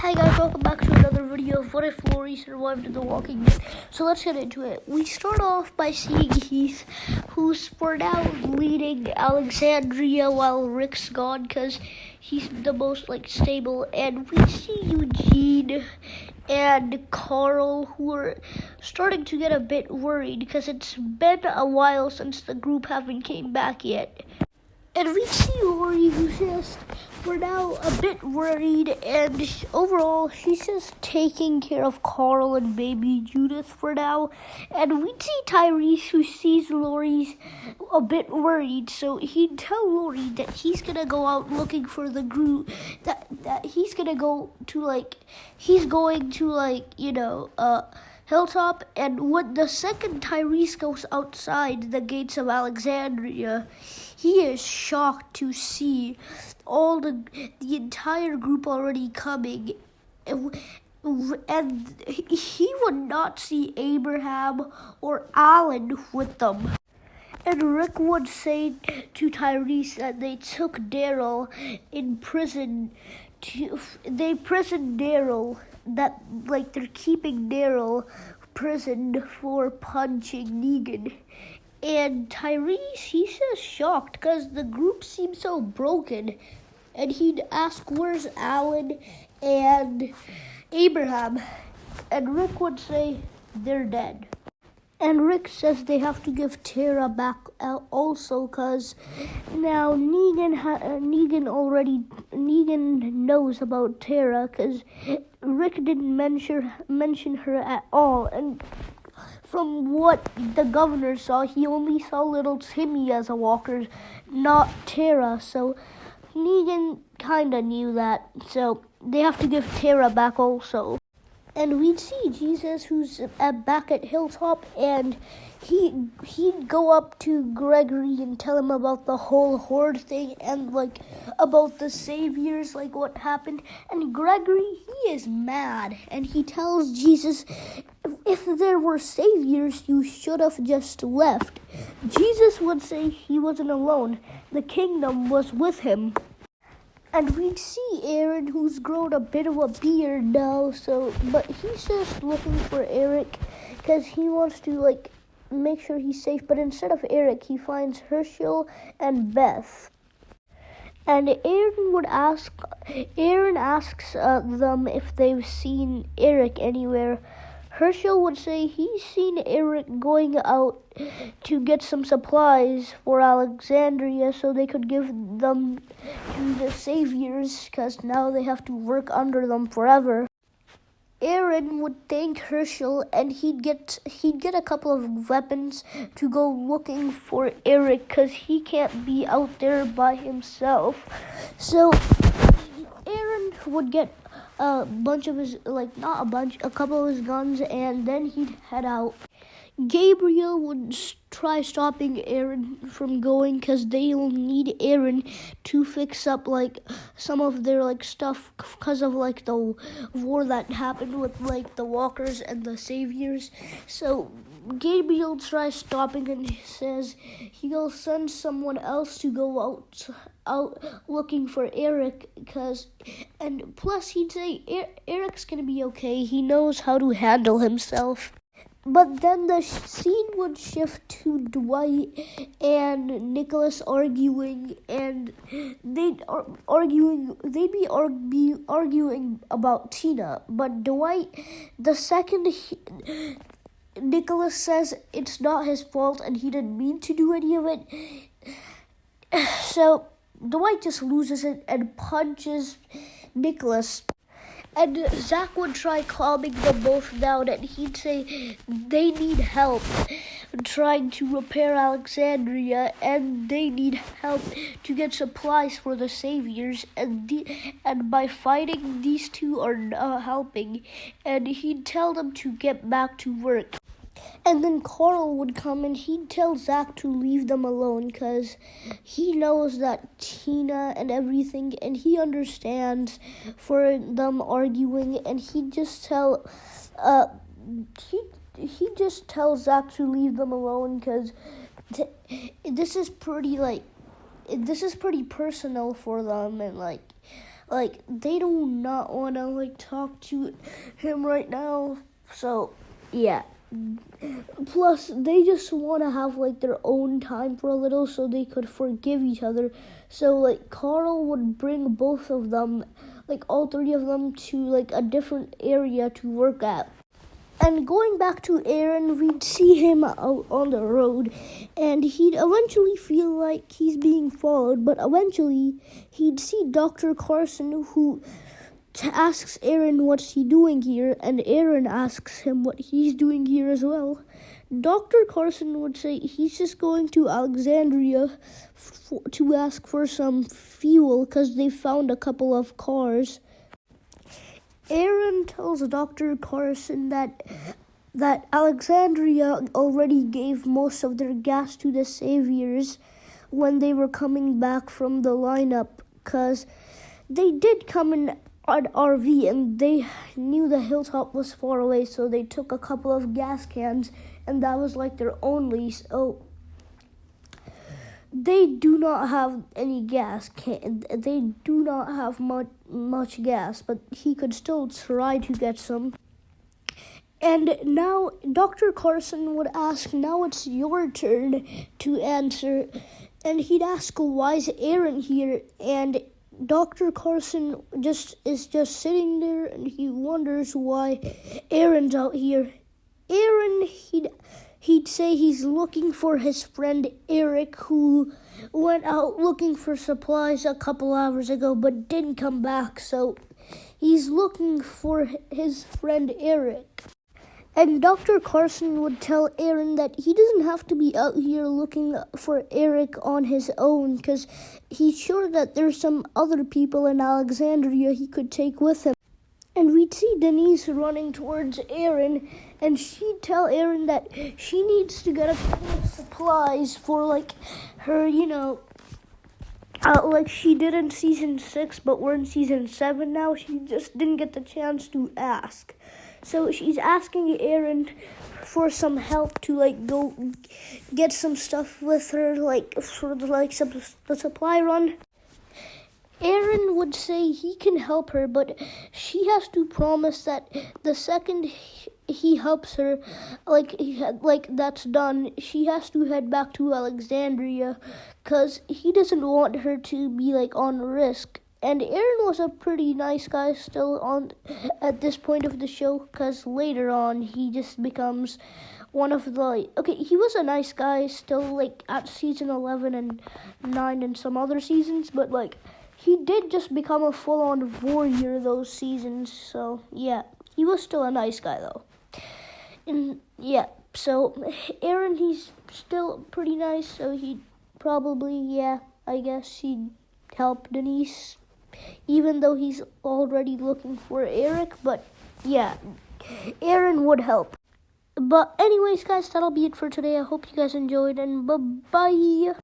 Hi guys, welcome back to another video of What If Lori Survived in The Walking Dead. So let's get into it. We start off by seeing Heath, who's for now leading Alexandria while Rick's gone because he's the most stable. And we see Eugene and Carl, who are starting to get a bit worried because it's been a while since the group haven't came back yet. And we see Lori, who's just, for now, a bit worried, and overall, she's just taking care of Carl and baby Judith for now. And we see Tyrese, who sees Lori's a bit worried, so he'd tell Lori that he's gonna go out looking for the group, that he's gonna go to, Hilltop, and when the second Tyrese goes outside the gates of Alexandria, he is shocked to see all the entire group already coming, and he would not see Abraham or Alan with them. And Rick would say to Tyrese that they took Daryl in prison. They prisoned Daryl. That they're keeping Daryl prisoned for punching Negan. And Tyrese, he's just shocked because the group seems so broken. And he'd ask, where's Alan and Abraham? And Rick would say, they're dead. And Rick says they have to give Tara back also because now Negan knows about Tara because Rick didn't mention her at all. And from what the governor saw, he only saw little Timmy as a walker, not Tara. So Negan kind of knew that. So they have to give Tara back also. And we'd see Jesus, who's back at Hilltop, and he'd go up to Gregory and tell him about the whole horde thing and about the saviors, what happened. And Gregory, he is mad, and he tells Jesus, if there were saviors, you should have just left. Jesus would say he wasn't alone. The kingdom was with him. And we'd see Aaron, who's grown a bit of a beard now, but he's just looking for Eric because he wants to, make sure he's safe. But instead of Eric, he finds Herschel and Beth. And Aaron asks them if they've seen Eric anywhere. Herschel would say he's seen Eric going out to get some supplies for Alexandria so they could give them to the saviors because now they have to work under them forever. Aaron would thank Herschel and he'd get a couple of weapons to go looking for Eric because he can't be out there by himself. So Aaron would get a bunch of his, a couple of his guns, and then he'd head out. Gabriel would try stopping Aaron from going because they'll need Aaron to fix up some of their stuff because of the war that happened with the walkers and the saviors. So Gabriel tries stopping and he says he'll send someone else to go out looking for Eric and plus he'd say Eric's gonna be okay. He knows how to handle himself. But then the scene would shift to Dwight and Nicholas arguing, and they'd be arguing about Tina. But Dwight, the second Nicholas says it's not his fault and he didn't mean to do any of it, so Dwight just loses it and punches Nicholas. And Zach would try calming them both down, and he'd say they need help trying to repair Alexandria, and they need help to get supplies for the saviors, and by fighting, these two are not helping, and he'd tell them to get back to work. And then Carl would come and he'd tell Zach to leave them alone because he knows that Tina and everything, and he understands for them arguing, and he'd just tell Zach to leave them alone because this is pretty personal for them, and like they do not want to like talk to him right now. So yeah. Plus, they just want to have like their own time for a little so they could forgive each other. So like Carl would bring both of them, like all three of them, to like a different area to work at. And going back to Aaron, we'd see him out on the road, and he'd eventually feel like he's being followed, but eventually he'd see Dr. Carson, who asks Aaron what's he doing here, and Aaron asks him what he's doing here as well. Dr. Carson would say he's just going to Alexandria to ask for some fuel because they found a couple of cars. Aaron tells Dr. Carson that Alexandria already gave most of their gas to the Saviors when they were coming back from the lineup, because they did come in an RV and they knew the hilltop was far away, so they took a couple of gas cans, and that was like their only. So they do not have any gas. They do not have much gas, but he could still try to get some. And now Dr. Carson would ask, now it's your turn to answer. And he'd ask, why is Aaron here? And Dr. Carson is just sitting there, and he wonders why Aaron's out here. Aaron, he'd say he's looking for his friend Eric, who went out looking for supplies a couple hours ago but didn't come back. So he's looking for his friend Eric. And Dr. Carson would tell Aaron that he doesn't have to be out here looking for Eric on his own, because he's sure that there's some other people in Alexandria he could take with him. And we'd see Denise running towards Aaron, and she'd tell Aaron that she needs to get a couple of supplies for like her, like she did in season 6, but we're in season 7 now. She just didn't get the chance to ask. So she's asking Aaron for some help to like go get some stuff with her, like for the supply run. Aaron would say he can help her, but she has to promise that the second he helps her, like that's done, she has to head back to Alexandria, because he doesn't want her to be like on risk. And Aaron was a pretty nice guy still at this point of the show, because later on he just becomes one of the, he was a nice guy still like at season 11 and 9 and some other seasons, but like he did just become a full-on warrior those seasons. So yeah, he was still a nice guy though. And yeah, so Aaron, he's still pretty nice, so he'd probably, I guess he'd help Denise, even though he's already looking for Eric. But yeah, Aaron would help. But anyways, guys, that'll be it for today. I hope you guys enjoyed, and bye-bye.